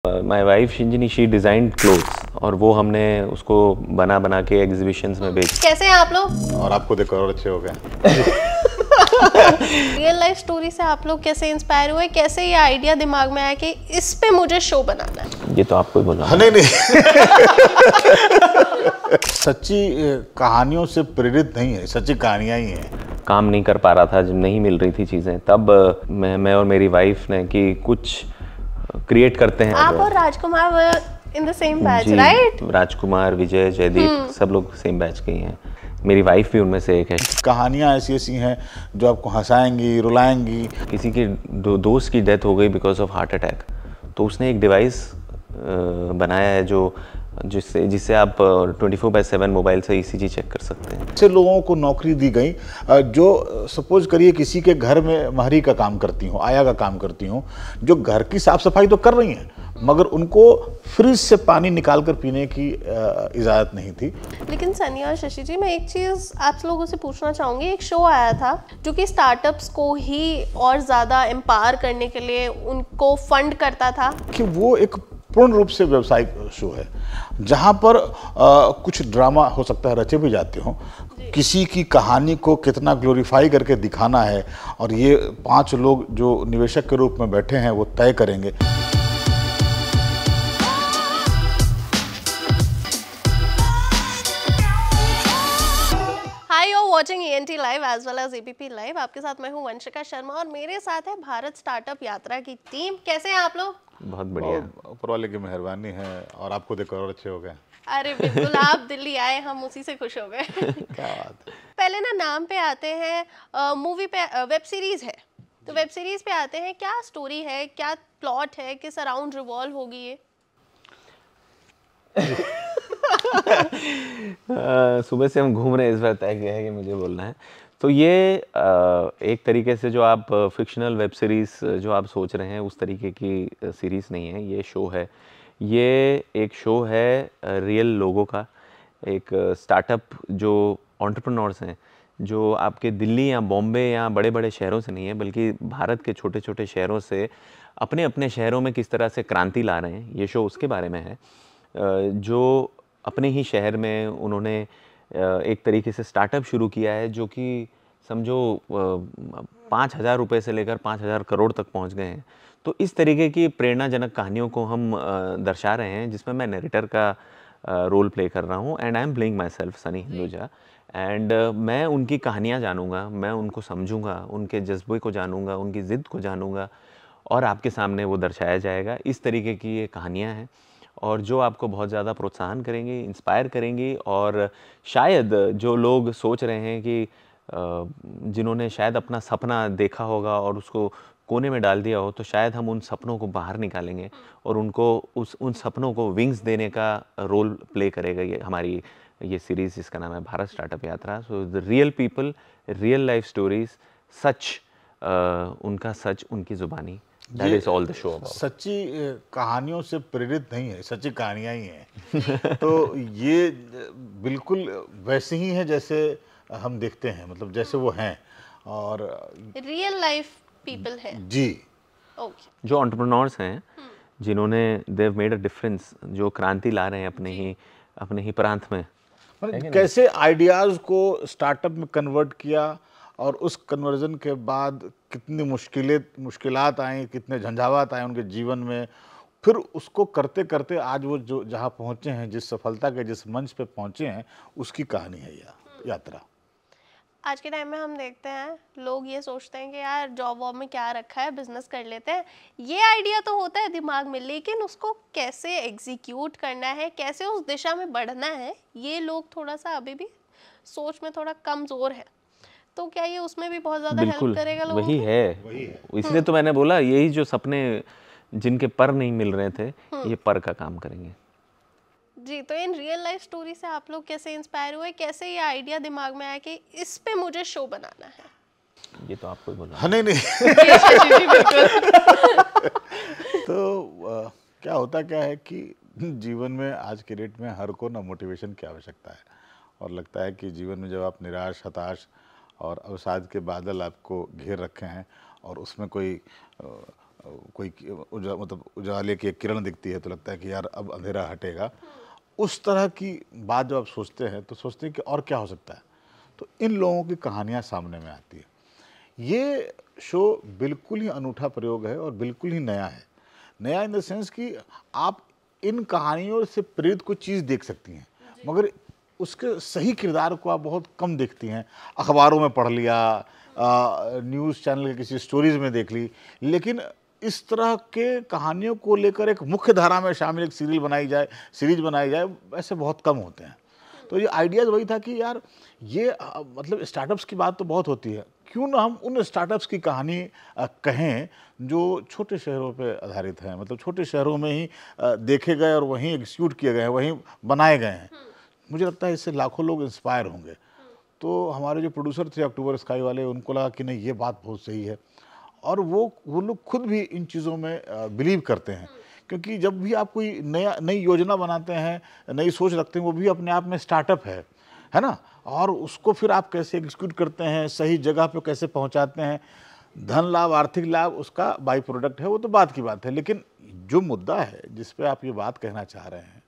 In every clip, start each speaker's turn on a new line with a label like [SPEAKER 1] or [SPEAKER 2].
[SPEAKER 1] My wife Shinjini she designed clothes और वो हमने उसको बना के एग्जीबिशंस में बेच।
[SPEAKER 2] कैसे हैं आप लोग?
[SPEAKER 3] और आपको देखो और अच्छे हो गए।
[SPEAKER 2] रियल लाइफ स्टोरी से आप लोग कैसे इंस्पायर हुए, कैसे ये आइडिया दिमाग में आया कि इस पे मुझे शो बनाना है?
[SPEAKER 1] ये तो आपको ही बोलना।
[SPEAKER 3] हाँ, नहीं सच्ची कहानियों से प्रेरित नहीं है, सच्ची कहानियां ही हैं।
[SPEAKER 1] काम नहीं कर पा रहा था, जब नहीं मिल रही थी चीज़ें, तब मैं और मेरी वाइफ ने कि कुछ क्रिएट करते हैं।
[SPEAKER 2] आप और Rajkumar in the same batch,
[SPEAKER 1] जी,
[SPEAKER 2] राइट?
[SPEAKER 1] राजकुमार, विजय, जयदीप सब लोग सेम बैच के ही हैं। मेरी वाइफ भी उनमें से एक है।
[SPEAKER 3] कहानियां ऐसी ऐसी हैं जो आपको हंसाएंगी, रुलाएंगी।
[SPEAKER 1] किसी की दोस्त की डेथ हो गई बिकॉज ऑफ हार्ट अटैक, तो उसने एक डिवाइस बनाया है जो जिससे आप 24/7 मोबाइल से ईसीजी चेक कर सकते हैं।
[SPEAKER 3] ऐसे लोगों को नौकरी दी गई जो सपोज करिए किसी के घर में महरी का काम करती हो, आया का काम करती हो, जो घर की साफ सफाई तो कर रही हैं मगर उनको फ्रिज से पानी निकाल कर पीने की इजाज़त नहीं थी।
[SPEAKER 2] लेकिन सनी और शशि जी, मैं एक चीज़ आप लोगों से पूछना चाहूँगी। एक शो आया था जो कि स्टार्टअप्स को ही और ज़्यादा एम्पावर करने के लिए उनको फंड करता था।
[SPEAKER 3] कि वो एक पूर्ण रूप से व्यावसायिक शो है जहाँ पर कुछ ड्रामा हो सकता है रचे भी जाते हों, किसी की कहानी को कितना ग्लोरीफाई करके दिखाना है और ये 5 लोग जो निवेशक के रूप में बैठे हैं वो तय करेंगे।
[SPEAKER 2] Hi, you watching ENT live as well as ABP live. आपके साथ मैं हूं वंशिका शर्मा और मेरे साथ है भारत स्टार्टअप यात्रा की टीम। कैसे हैं आप लोग?
[SPEAKER 1] बहुत बढ़िया।
[SPEAKER 3] ऊपर वाले की मेहरबानी है और आपको देखो और अच्छे हो गए।
[SPEAKER 2] अरे बिल्कुल, आप दिल्ली आए, हम उसी से खुश हो गए।
[SPEAKER 3] क्या बात है।
[SPEAKER 2] पहले ना नाम पे आते हैं, मूवी पे वेब सीरीज है, तो वेब सीरीज पे आते हैं, क्या स्टोरी है, क्या प्लॉट है, किस अराउंड रिवॉल्व होगी ये?
[SPEAKER 1] सुबह से हम घूम रहे हैं, इस बार तय किया है कि मुझे बोलना है। तो ये एक तरीके से जो आप फिक्शनल वेब सीरीज़ जो आप सोच रहे हैं उस तरीके की सीरीज़ नहीं है, ये शो है। ये एक शो है रियल लोगों का, एक स्टार्टअप जो एंटरप्रेन्योर्स हैं, जो आपके दिल्ली या बॉम्बे या बड़े-बड़े शहरों से नहीं है, बल्कि भारत के छोटे-छोटे शहरों से अपने-अपने शहरों में किस तरह से क्रांति ला रहे हैं, ये शो उसके बारे में है। जो अपने ही शहर में उन्होंने एक तरीके से स्टार्टअप शुरू किया है जो कि समझो 5,000 रुपये से लेकर 5,000 करोड़ तक पहुंच गए हैं। तो इस तरीके की प्रेरणाजनक कहानियों को हम दर्शा रहे हैं, जिसमें मैं नरेटर का रोल प्ले कर रहा हूं and I am playing my self Sunny Hinduja. And मैं उनकी कहानियाँ जानूँगा, मैं उनको समझूँगा, उनके जज्बे को जानूँगा, उनकी ज़िद को जानूँगा और आपके सामने वो दर्शाया जाएगा। इस तरीके की ये कहानियाँ हैं और जो आपको बहुत ज़्यादा प्रोत्साहन करेंगी, इंस्पायर करेंगी। और शायद जो लोग सोच रहे हैं कि जिन्होंने शायद अपना सपना देखा होगा और उसको कोने में डाल दिया हो, तो शायद हम उन सपनों को बाहर निकालेंगे और उनको उन सपनों को विंग्स देने का रोल प्ले करेगा ये हमारी ये सीरीज़, जिसका नाम है Bharat startup Yatra. So the real people, real life stories, सच, उनका सच, उनकी ज़ुबानी। That is all the show about.
[SPEAKER 3] सच्ची कहानियों से प्रेरित नहीं है, सच्ची कहानियां ही हैं। तो ये बिल्कुल वैसे ही है जैसे हम देखते हैं, मतलब जैसे वो हैं और
[SPEAKER 2] रियल लाइफ पीपल है
[SPEAKER 3] जी।
[SPEAKER 2] ओके।
[SPEAKER 1] जो एंटरप्रेन्योर्स हैं, जिन्होंने देव मेड अ डिफरेंस, जो क्रांति ला रहे हैं अपने ही प्रांत में।
[SPEAKER 3] मतलब कैसे आइडियाज़ को स्टार्टअप में कन्वर्ट किया और उस कन्वर्जन के बाद कितनी मुश्किलात आई, कितने झंझावात आए उनके जीवन में, फिर उसको करते करते आज वो जो जहाँ पहुँचे हैं, जिस सफलता के जिस मंच पे पहुँचे हैं, उसकी कहानी है यह यात्रा।
[SPEAKER 2] आज के टाइम में हम देखते हैं लोग ये सोचते हैं कि यार जॉब वॉब में क्या रखा है, बिजनेस कर लेते हैं। ये आइडिया तो होता है दिमाग में, लेकिन उसको कैसे एग्जीक्यूट करना है, कैसे उस दिशा में बढ़ना है, ये लोग थोड़ा सा अभी भी सोच में थोड़ा कमज़ोर है। तो क्या ये उसमें भी बहुत ज़्यादा हेल्प करेगा लोगों
[SPEAKER 1] वही
[SPEAKER 2] को?
[SPEAKER 1] है। इसलिए तो मैंने बोला, यही जो सपने जिनके पर नहीं मिल रहे थे, ये पर का काम करेंगे।
[SPEAKER 2] जी, तो इन रियल लाइफ स्टोरी से आप लोग कैसे इंस्पायर हुए, कैसे ये आइडिया दिमाग में आया कि इस पे मुझे शो बनाना है?
[SPEAKER 1] ये तो आपको ही बोलना।
[SPEAKER 3] हाँ, नहीं तो क्या होता क्या है कि जीवन में आज के डेट में हर को ना मोटिवेशन की आवश्यकता है और लगता है कि जीवन में जब आप निराश, हताश और अवसाद के बादल आपको घेर रखे हैं और उसमें कोई कोई मतलब उजाले की एक किरण दिखती है तो लगता है कि यार अब अंधेरा हटेगा, उस तरह की बात जब आप सोचते हैं तो सोचते हैं कि और क्या हो सकता है, तो इन लोगों की कहानियाँ सामने में आती है। ये शो बिल्कुल ही अनूठा प्रयोग है और बिल्कुल ही नया है। नया इन द सेंस कि आप इन कहानियों से प्रेरित कोई चीज़ देख सकती हैं, मगर उसके सही किरदार को आप बहुत कम देखती हैं। अखबारों में पढ़ लिया, न्यूज़ चैनल के किसी स्टोरीज में देख ली, लेकिन इस तरह के कहानियों को लेकर एक मुख्य धारा में शामिल एक सीरीज बनाई जाए, ऐसे बहुत कम होते हैं। तो ये आइडियाज़ वही था कि यार ये मतलब स्टार्टअप्स की बात तो बहुत होती है, क्यों ना हम उन स्टार्टअप्स की कहानी कहें जो छोटे शहरों पे आधारित हैं, मतलब छोटे शहरों में ही देखे गए और वहीं एग्जीक्यूट किए गए हैं, वहीं बनाए गए हैं। मुझे लगता है इससे लाखों लोग इंस्पायर होंगे। तो हमारे जो प्रोड्यूसर थे अक्टूबर स्काई वाले, उनको लगा कि नहीं ये बात बहुत सही है, और वो लोग खुद भी इन चीज़ों में बिलीव करते हैं, क्योंकि जब भी आप कोई नई योजना बनाते हैं, नई सोच रखते हैं, वो भी अपने आप में स्टार्टअप है ना, और उसको फिर आप कैसे एग्जीक्यूट करते हैं, सही जगह पे कैसे पहुंचाते हैं, धन लाभ, आर्थिक लाभ उसका बाई प्रोडक्ट है, वो तो बात की बात है, लेकिन जो मुद्दा है जिस पे आप ये बात कहना चाह रहे हैं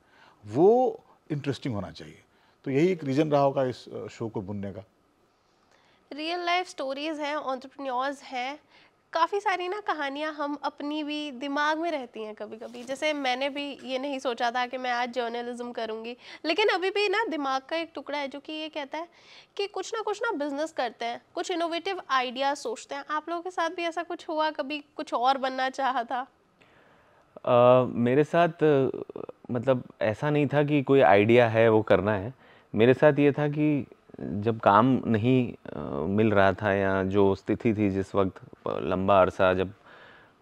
[SPEAKER 3] वो इंटरेस्टिंग होना चाहिए। तो यही एक रीज़न रहा होगा इस शो को बुनने का।
[SPEAKER 2] रियल लाइफ स्टोरीज हैं, एंटरप्रेन्योर्स हैं, काफ़ी सारी ना कहानियाँ हम अपनी भी दिमाग में रहती हैं कभी कभी। जैसे मैंने भी ये नहीं सोचा था कि मैं आज जर्नलिज्म करूँगी, लेकिन अभी भी ना दिमाग का एक टुकड़ा है जो कि ये कहता है कि कुछ ना बिजनेस करते हैं, कुछ इनोवेटिव आइडियाज सोचते हैं। आप लोगों के साथ भी ऐसा कुछ हुआ कभी, कुछ और बनना चाहा था?
[SPEAKER 1] मेरे साथ मतलब ऐसा नहीं था कि कोई आइडिया है वो करना है। मेरे साथ ये था कि जब काम नहीं मिल रहा था, या जो स्थिति थी जिस वक्त लंबा अरसा जब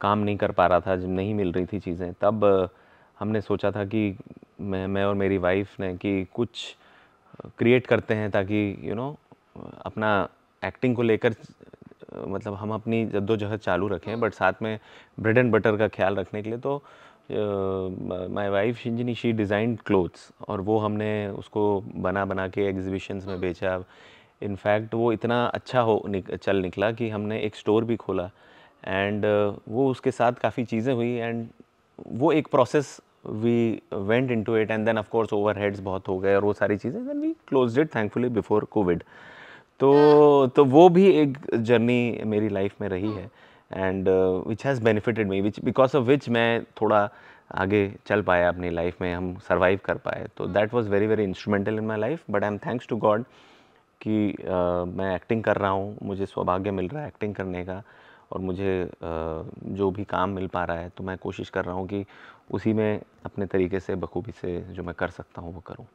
[SPEAKER 1] काम नहीं कर पा रहा था, जब नहीं मिल रही थी चीज़ें, तब हमने सोचा था कि मैं और मेरी वाइफ ने कि कुछ क्रिएट करते हैं ताकि अपना एक्टिंग को लेकर मतलब हम अपनी जद्दोजहद चालू रखें, बट साथ में ब्रेड एंड बटर का ख्याल रखने के लिए। तो my wife Shinjini, she designed clothes, और वो हमने उसको बना के एग्जीबिशंस में बेचा। इनफैक्ट वो इतना अच्छा चल निकला कि हमने एक स्टोर भी खोला, एंड वो उसके साथ काफ़ी चीज़ें हुई, एंड वो एक process we went into it, and then of course overheads बहुत हो गए और वो सारी चीज़ें, then we closed it thankfully before Covid. तो वो भी एक जर्नी मेरी लाइफ में रही है, and which has benefited me, which because of which मैं थोड़ा आगे चल पाया अपनी लाइफ में, हम सर्वाइव कर पाए। तो that was very very instrumental in my life, but I am thanks to God कि मैं एक्टिंग कर रहा हूँ, मुझे सौभाग्य मिल रहा है एक्टिंग करने का, और मुझे जो भी काम मिल पा रहा है तो मैं कोशिश कर रहा हूँ कि उसी में अपने तरीके से बखूबी से जो मैं कर सकता हूँ वो करूँ।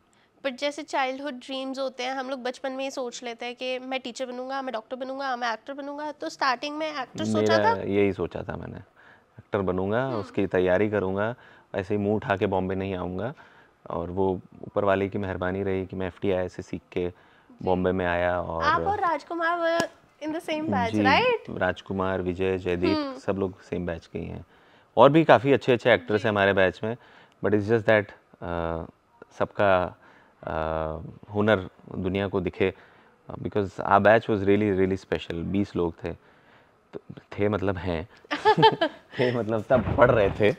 [SPEAKER 2] बट जैसे चाइल्डहुड ड्रीम्स होते हैं, हम लोग बचपन में ही सोच लेते हैं कि मैं टीचर बनूंगा, मैं डॉक्टर बनूंगा, मैं एक्टर बनूंगा। तो स्टार्टिंग में एक्टर सोचा
[SPEAKER 1] मेरा
[SPEAKER 2] था?
[SPEAKER 1] यही सोचा था मैंने, एक्टर बनूंगा, उसकी तैयारी करूंगा, ऐसे ही मुंह उठा के बॉम्बे नहीं आऊँगा, और वो ऊपर वाले की मेहरबानी रही कि मैं FTI से सीख के बॉम्बे में आया।
[SPEAKER 2] आप और Rajkumar in the same batch,
[SPEAKER 1] जी,
[SPEAKER 2] राइट?
[SPEAKER 1] राजकुमार, विजय, जयदीप सब लोग सेम बैच के ही हैं, और भी काफ़ी अच्छे अच्छे एक्टर्स हैं हमारे बैच में, बट इट्स जस्ट दैट सबका हुनर दुनिया को दिखे, because our batch was really really special. 20 लोग थे, तो थे मतलब हैं थे मतलब सब पढ़ रहे थे,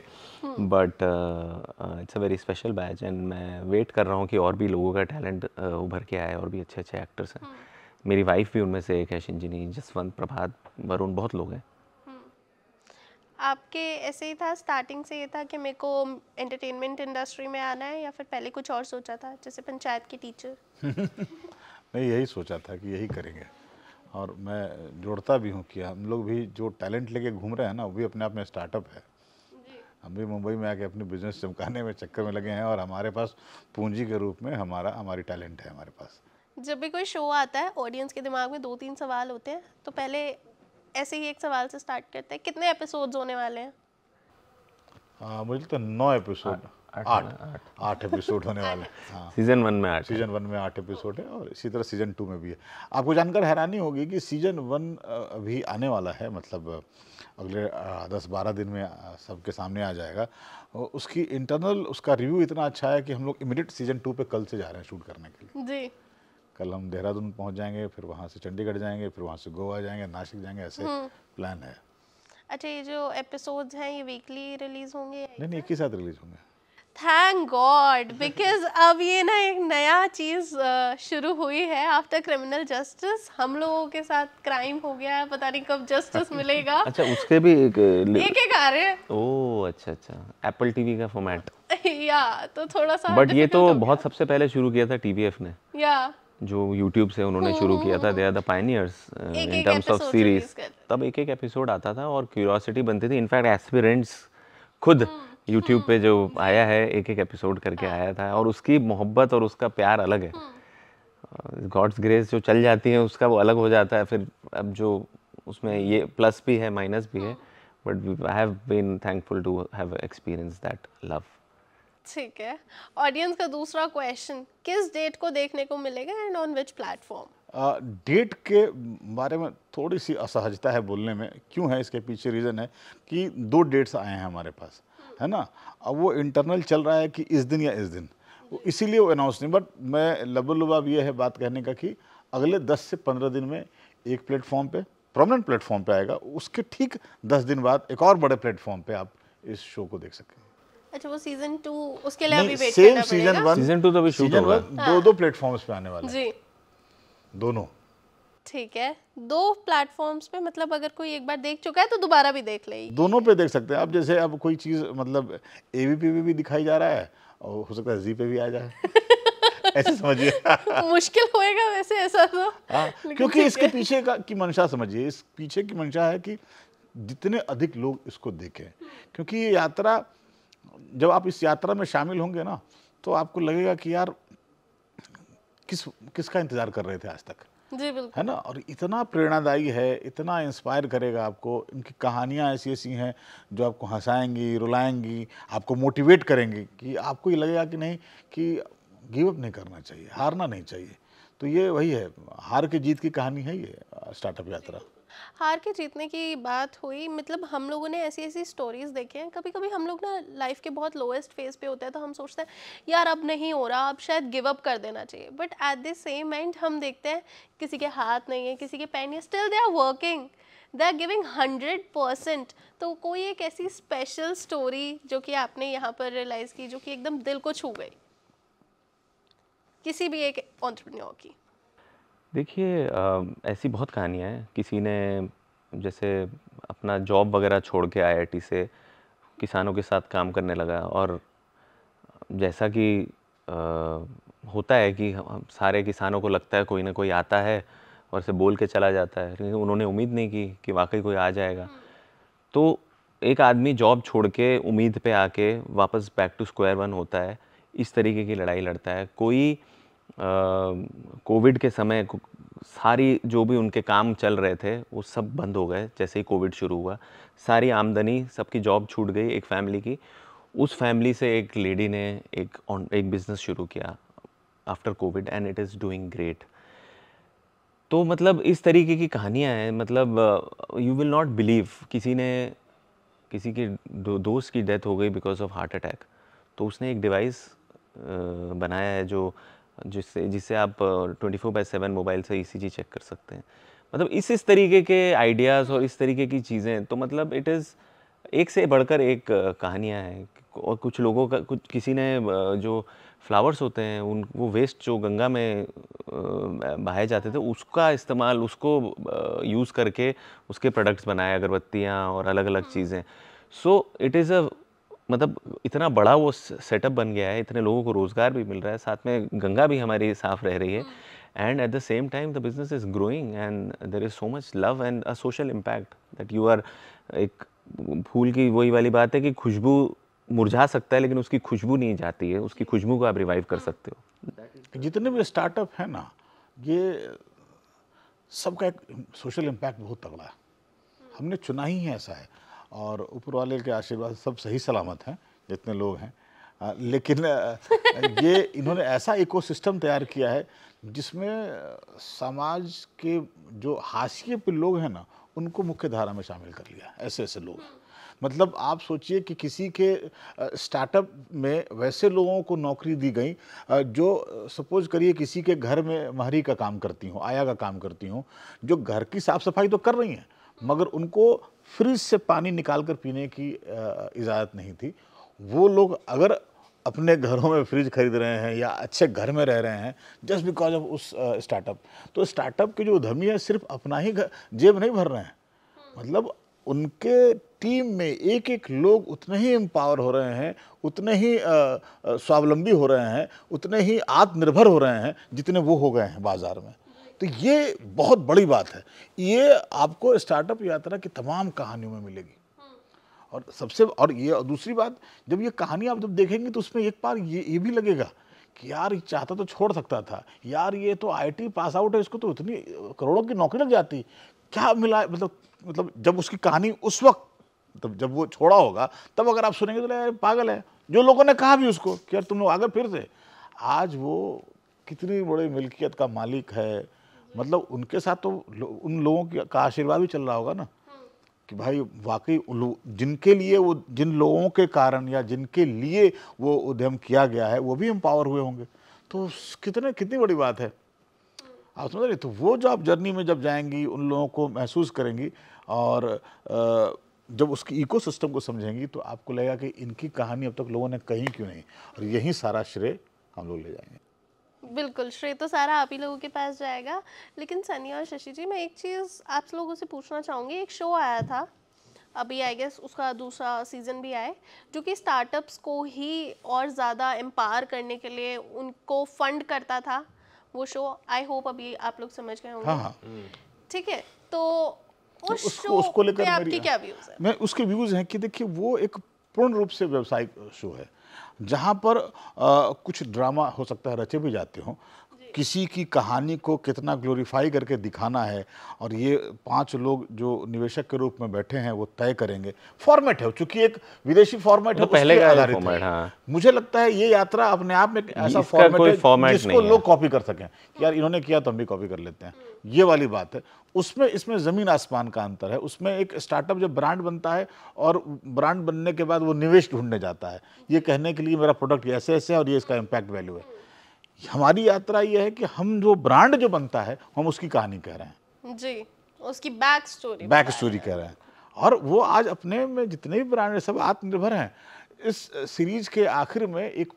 [SPEAKER 1] but it's a very special batch, and मैं वेट कर रहा हूँ कि और भी लोगों का टैलेंट उभर के आए, और भी अच्छे अच्छे एक्टर्स हैं। मेरी वाइफ भी उनमें से एक है, शिंजिनी, जसवंत, प्रभात, वरुण, बहुत लोग हैं।
[SPEAKER 2] आपके ऐसे ही था स्टार्टिंग से, ये था कि मेरे को एंटरटेनमेंट इंडस्ट्री में आना है, या फिर पहले कुछ और सोचा था जैसे पंचायत की टीचर?
[SPEAKER 3] नहीं, यही सोचा था कि यही करेंगे, और मैं जोड़ता भी हूँ कि हम लोग भी जो टैलेंट लेके घूम रहे हैं ना, वो भी अपने आप में स्टार्टअप है। हम भी मुंबई में आके अपनी बिजनेस चमकाने में चक्कर में लगे हैं, और हमारे पास पूंजी के रूप में हमारी टैलेंट है हमारे पास।
[SPEAKER 2] जब भी कोई शो आता है, ऑडियंस के दिमाग में 2-3 सवाल होते हैं, तो पहले ऐसे ही एक सवाल से स्टार्ट करते हैं, कितने एपिसोड्स होने वाले हैं?
[SPEAKER 3] मुझे तो 9 एपिसोड, 8 एपिसोड होने वाले हैं। हाँ,
[SPEAKER 1] सीजन 1 में 8
[SPEAKER 3] सीजन 1 में 8 एपिसोड है, और इसी तरह सीजन 2 में भी है। आपको जानकर हैरानी होगी कि सीजन 1 अभी आने वाला है, मतलब अगले 10-12 दिन में सबके सामने आ जाएगा। उसकी इंटरनल उसका रिव्यू इतना अच्छा है कि हम लोग इमीडिएट सीजन 2 पे कल से जा रहे हैं शूट करने के लिए।
[SPEAKER 2] जी।
[SPEAKER 3] कल हम देहरादून पहुंच जाएंगे, फिर वहाँ से चंडीगढ़ जाएंगे, फिर वहाँ से गोवा जाएंगे, नासिक जाएंगे, ऐसे प्लान है।
[SPEAKER 2] अच्छा, ये जो एपिसोड्स हैं ये वीकली रिलीज होंगे?
[SPEAKER 3] नहीं नहीं, एक ही साथ रिलीज होंगे।
[SPEAKER 2] थैंक गॉड, बिकॉज अब ये ना एक नया चीज शुरू हुई है आफ्टर क्रिमिनल जस्टिस। हम लोगों के साथ क्राइम हो गया है, पता नहीं कब जस्टिस मिलेगा।
[SPEAKER 1] अच्छा, उसके भी एक
[SPEAKER 2] एक आ रहे हैं।
[SPEAKER 1] ओह अच्छा अच्छा, एप्पल टीवी का फॉर्मेट।
[SPEAKER 2] या तो थोड़ा सा
[SPEAKER 1] बट ये तो
[SPEAKER 2] difficult हो
[SPEAKER 1] बहुत सबसे पहले शुरू किया था टीवीएफ ने,
[SPEAKER 2] गया। या
[SPEAKER 1] जो यूट्यूब से उन्होंने शुरू किया था। दे आर द पायनियर्स इन
[SPEAKER 2] एक
[SPEAKER 1] terms of
[SPEAKER 2] episode
[SPEAKER 1] series.
[SPEAKER 2] release करते
[SPEAKER 1] तब एक एक एपिसोड आता था और क्यूरियोसिटी बनती थी। इनफैक्ट एस्पिरेंट्स खुद यूट्यूब पे जो आया है, एक एक एपिसोड करके आया था, और उसकी मोहब्बत और उसका प्यार अलग है। गॉड्स ग्रेस जो चल जाती है उसका वो अलग हो जाता है फिर। अब जो उसमें ये प्लस भी है माइनस भी है, but I have been thankful to have experience that love.
[SPEAKER 2] ठीक है, ऑडियंस का दूसरा क्वेश्चन, किस डेट को देखने को मिलेगा and on which platform?
[SPEAKER 3] Date के बारे में थोड़ी सी असहजता है बोलने में। क्यों है, इसके पीछे रीज़न है कि 2 डेट्स आए हैं हमारे पास, है ना। अब वो इंटरनल चल रहा है कि इस दिन या इस दिन, इसीलिए वो अनाउंस नहीं। बट मैं लबुलुबाब ये है बात कहने का कि अगले 10 से 15 दिन में एक प्लेटफॉर्म पे, प्रोमिनेंट प्लेटफॉर्म पे आएगा। उसके ठीक 10 दिन बाद एक और बड़े प्लेटफॉर्म पे आप इस शो को देख सकेंगे।
[SPEAKER 2] अच्छा, वो सीजन 2 उसके लिए अभी वेट
[SPEAKER 3] सेम
[SPEAKER 2] करना
[SPEAKER 3] सीजन
[SPEAKER 2] पड़ेगा?
[SPEAKER 3] 1,
[SPEAKER 1] सीजन 2 तो अभी शूट
[SPEAKER 3] सीजन
[SPEAKER 1] होगा।
[SPEAKER 3] 1 दो प्लेटफॉर्म्स पे आने वाले हैं,
[SPEAKER 2] जी
[SPEAKER 3] दोनों।
[SPEAKER 2] ठीक है, 2 प्लेटफॉर्म्स पे, मतलब अगर कोई एक बार देख चुका है तो दोबारा भी देख ले।
[SPEAKER 3] दोनों पे देख सकते हैं आप। जैसे अब कोई चीज़ मतलब एबीपी पे भी दिखाई जा रहा है और हो सकता है जी पे भी आ जाए ऐसे समझिए।
[SPEAKER 2] मुश्किल होएगा वैसे ऐसा तो।
[SPEAKER 3] हाँ,
[SPEAKER 2] लेकिन
[SPEAKER 3] क्योंकि
[SPEAKER 2] ठीक
[SPEAKER 3] इसके
[SPEAKER 2] है।
[SPEAKER 3] पीछे का की मंशा समझिए। इस पीछे की मंशा है कि जितने अधिक लोग इसको देखें, क्योंकि ये यात्रा, जब आप इस यात्रा में शामिल होंगे ना, तो आपको लगेगा कि यार किसका इंतजार कर रहे थे आज तक,
[SPEAKER 2] जी बिल्कुल।
[SPEAKER 3] है ना। और इतना प्रेरणादायी है, इतना इंस्पायर करेगा आपको। इनकी कहानियाँ ऐसी ऐसी हैं जो आपको हंसाएंगी, रुलाएंगी, आपको मोटिवेट करेंगी कि आपको ये लगेगा कि नहीं, कि गिव अप नहीं करना चाहिए, हारना नहीं चाहिए। तो ये वही है, हार के जीत की कहानी है ये स्टार्टअप यात्रा।
[SPEAKER 2] हार के जीतने की बात हुई, मतलब हम लोगों ने ऐसी ऐसी स्टोरीज देखे हैं। कभी कभी हम लोग ना लाइफ के बहुत लोएस्ट फेज पे होते हैं, तो हम सोचते हैं यार अब नहीं हो रहा, अब शायद गिव अप कर देना चाहिए। But at the same and हम देखते हैं किसी के हाथ नहीं है, किसी के पैर नहीं है, still they are working, they are giving 100%। तो कोई एक ऐसी स्पेशल स्टोरी जो कि आपने यहाँ पर रियलाइज की, जो कि एकदम दिल को छू गई, किसी भी एक एंटरप्रेन्योर की?
[SPEAKER 1] देखिए ऐसी बहुत कहानियाँ हैं। किसी ने जैसे अपना जॉब वगैरह छोड़ के आईआईटी से किसानों के साथ काम करने लगा, और जैसा कि होता है कि सारे किसानों को लगता है कोई ना कोई आता है और से बोल के चला जाता है, लेकिन उन्होंने उम्मीद नहीं की कि वाकई कोई आ जाएगा। तो एक आदमी जॉब छोड़ के उम्मीद पे आके वापस बैक टू स्क्वायर वन होता है, इस तरीके की लड़ाई लड़ता है। कोई कोविड के समय सारी जो भी उनके काम चल रहे थे वो सब बंद हो गए। जैसे ही कोविड शुरू हुआ, सारी सबकी जॉब छूट गई एक फैमिली की। उस फैमिली से एक लेडी ने एक बिज़नेस शुरू किया after Covid, and it is doing great. तो मतलब इस तरीके की कहानियाँ हैं। मतलब यू विल नॉट बिलीव, किसी के दोस्त की डेथ हो गई बिकॉज ऑफ हार्ट अटैक, तो उसने एक डिवाइस बनाया है जिससे आप 24/7 मोबाइल से ईसीजी चेक कर सकते हैं। मतलब इस तरीके के आइडियाज़ और इस तरीके की चीज़ें, तो मतलब इट इज़ एक से बढ़कर एक कहानियाँ हैं। और कुछ लोगों का किसी ने जो फ्लावर्स होते हैं वो वेस्ट जो गंगा में बहाए जाते थे, उसका इस्तेमाल, उसको यूज़ करके उसके प्रोडक्ट्स बनाए, अगरबत्तियाँ और अलग अलग चीज़ें। सो इट इज़ मतलब इतना बड़ा वो सेटअप बन गया है, इतने लोगों को रोज़गार भी मिल रहा है, साथ में गंगा भी हमारी साफ़ रह रही है, and at the same time the business is growing and there is so much love and a social impact that you are. एक फूल की वही वाली बात है कि खुशबू मुरझा सकता है लेकिन उसकी खुशबू नहीं जाती है, उसकी खुशबू को आप रिवाइव कर सकते हो।
[SPEAKER 3] जितने भी स्टार्टअप है ना, ये सबका एक सोशल इम्पैक्ट बहुत तगड़ा है। हमने चुना ही है ऐसा है, और ऊपर वाले के आशीर्वाद सब सही सलामत हैं जितने लोग हैं। लेकिन ये इन्होंने ऐसा इकोसिस्टम तैयार किया है जिसमें समाज के जो हाशिए पे लोग हैं ना, उनको मुख्य धारा में शामिल कर लिया। ऐसे ऐसे लोग हैं। मतलब आप सोचिए कि किसी के स्टार्टअप में वैसे लोगों को नौकरी दी गई जो सपोज करिए किसी के घर में महरी का काम करती हों, आया का काम करती हों, जो घर की साफ सफाई तो कर रही हैं, मगर उनको फ्रिज से पानी निकाल कर पीने की इजाज़त नहीं थी। वो लोग अगर अपने घरों में फ्रिज खरीद रहे हैं या अच्छे घर में रह रहे हैं जस्ट बिकॉज ऑफ उस स्टार्टअप, तो स्टार्टअप के जो उद्यमी है सिर्फ अपना ही जेब नहीं भर रहे हैं, मतलब उनके टीम में एक एक लोग उतने ही एम्पावर हो रहे हैं, उतने ही स्वावलंबी हो रहे हैं, उतने ही आत्मनिर्भर हो रहे हैं जितने वो हो गए हैं बाजार में। तो ये बहुत बड़ी बात है, ये आपको स्टार्टअप यात्रा की तमाम कहानियों में मिलेगी। और ये दूसरी बात, जब ये कहानी आप जब देखेंगे तो उसमें एक बार ये भी लगेगा कि यार ये चाहता तो छोड़ सकता था, यार ये तो आईटी पास आउट है, इसको तो इतनी करोड़ों की नौकरी लग जाती, क्या मिला, मतलब जब उसकी कहानी उस वक्त, तब जब वो छोड़ा होगा तब अगर आप सुनेंगे तो यार पागल है, जो लोगों ने कहा भी उसको कि यार तुम लोग अगर फिर से, आज वो कितनी बड़ी मिल्कियत का मालिक है, मतलब उनके साथ तो उन लोगों का आशीर्वाद भी चल रहा होगा ना कि भाई वाकई जिनके लिए वो, जिन लोगों के कारण या जिनके लिए वो उद्यम किया गया है वो भी एम्पावर हुए होंगे, तो कितनी बड़ी बात है, आप समझ रहे। तो वो जो आप जर्नी में जब जाएंगी उन लोगों को महसूस करेंगी और जब उसकी इकोसिस्टम को समझेंगी तो आपको लगेगा कि इनकी कहानी अब तक लोगों ने कही क्यों नहीं, और यही सारा श्रेय हम लोग ले जाएंगे।
[SPEAKER 2] बिल्कुल, श्रेय तो सारा आप ही लोगों के पास जाएगा। लेकिन सनी और शशि जी, मैं एक चीज़ आप लोगों से पूछना चाहूँगी। एक शो आया था अभी, आई गेस उसका दूसरा सीज़न भी आए, जो कि स्टार्टअप्स को ही और ज़्यादा एम्पावर करने के लिए उनको फंड करता था। वो शो, आई होप अभी आप लोग समझ गए होंगे।
[SPEAKER 3] हाँ,
[SPEAKER 2] ठीक है, तो उसको
[SPEAKER 3] लेकर
[SPEAKER 2] आपके क्या व्यूज़ हैं?
[SPEAKER 3] मैं उसके व्यूज़ हैं कि देखिए वो एक पूर्ण रूप से व्यावसायिक शो है, जहाँ पर कुछ ड्रामा हो सकता है रचे भी जाते हों, किसी की कहानी को कितना ग्लोरीफाई करके दिखाना है, और ये 5 लोग जो निवेशक के रूप में बैठे हैं वो तय करेंगे। फॉर्मेट है, चूंकि एक विदेशी फॉर्मेट है,
[SPEAKER 1] पहले का
[SPEAKER 3] आधारित
[SPEAKER 1] फॉर्मेट।
[SPEAKER 3] है।
[SPEAKER 1] हाँ,
[SPEAKER 3] मुझे लगता है ये यात्रा अपने आप में ऐसा फॉर्मेट है जिसको लोग कॉपी कर सकें कि यार इन्होंने किया तो हम भी कॉपी कर लेते हैं, ये वाली बात है। इसमें जमीन आसमान का अंतर है। उसमें एक स्टार्टअप जब ब्रांड बनता है और ब्रांड बनने के बाद वो निवेश ढूंढने जाता है, ये कहने के लिए मेरा प्रोडक्ट ऐसे ऐसे है और ये इसका इम्पैक्ट वैल्यू है। हमारी यात्रा ये है कि हम जो ब्रांड जो बनता है हम उसकी कहानी कह रहे हैं
[SPEAKER 2] जी, उसकी बैक स्टोरी
[SPEAKER 3] कह रहे हैं, और वो आज अपने में जितने भी ब्रांड है सब आत्मनिर्भर हैं। इस सीरीज के आखिर में एक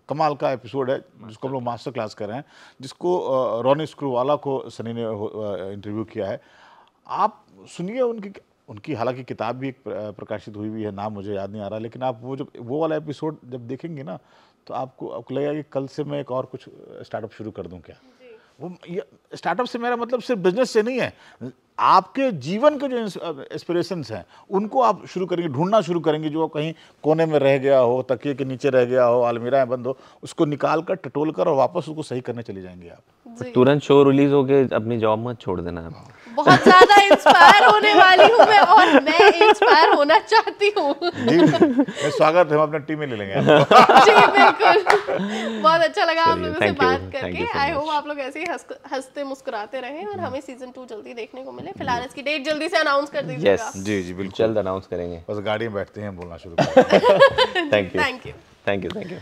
[SPEAKER 3] कमाल का एपिसोड है जिसको हम लोग मास्टर क्लास कर रहे हैं, जिसको रोनी स्क्रूवाला को सनी ने इंटरव्यू किया है। आप सुनिए उनकी हालांकि किताब भी एक प्रकाशित हुई है, नाम मुझे याद नहीं आ रहा, लेकिन आप वो वाला एपिसोड जब देखेंगे ना तो आपको लगेगा कि कल से मैं एक और कुछ स्टार्टअप शुरू कर दूं क्या। वो स्टार्टअप से मेरा मतलब सिर्फ बिजनेस से नहीं है, आपके जीवन के जो एस्पिरेशंस हैं उनको आप शुरू करेंगे, ढूंढना शुरू करेंगे, जो कहीं कोने में रह गया हो, तकिए के नीचे रह गया हो, अलमीरा में बंद हो, उसको निकाल कर टटोल कर और वापस उसको सही करने चले जाएंगे आप।
[SPEAKER 1] तुरंत शो रिलीज हो के अपनी जॉब मत छोड़ देना आप।
[SPEAKER 2] बहुत ज्यादा इंस्पायर होने वाली हूँ मैं, और मैं इंस्पायर होना चाहती हूँ।
[SPEAKER 3] जी, मैं स्वागत है, हम अपना टीम में ले लेंगे।
[SPEAKER 2] जी बिल्कुल, बहुत अच्छा लगा आप लोगों से बात करके। आई होप आप लोग ऐसे ही हंसते मुस्कुराते रहें और हमें सीजन 2 जल्दी देखने को मिले। फिलहाल इसकी डेट जल्दी से अनाउंस कर दीजिएगा।
[SPEAKER 3] जी बिल्कुल,
[SPEAKER 1] जल्द अनाउंस करेंगे।
[SPEAKER 3] बस गाड़ी में बैठते हैं बोलना शुरू करेंगे।
[SPEAKER 1] Thank you.
[SPEAKER 2] Thank you.
[SPEAKER 1] Thank you.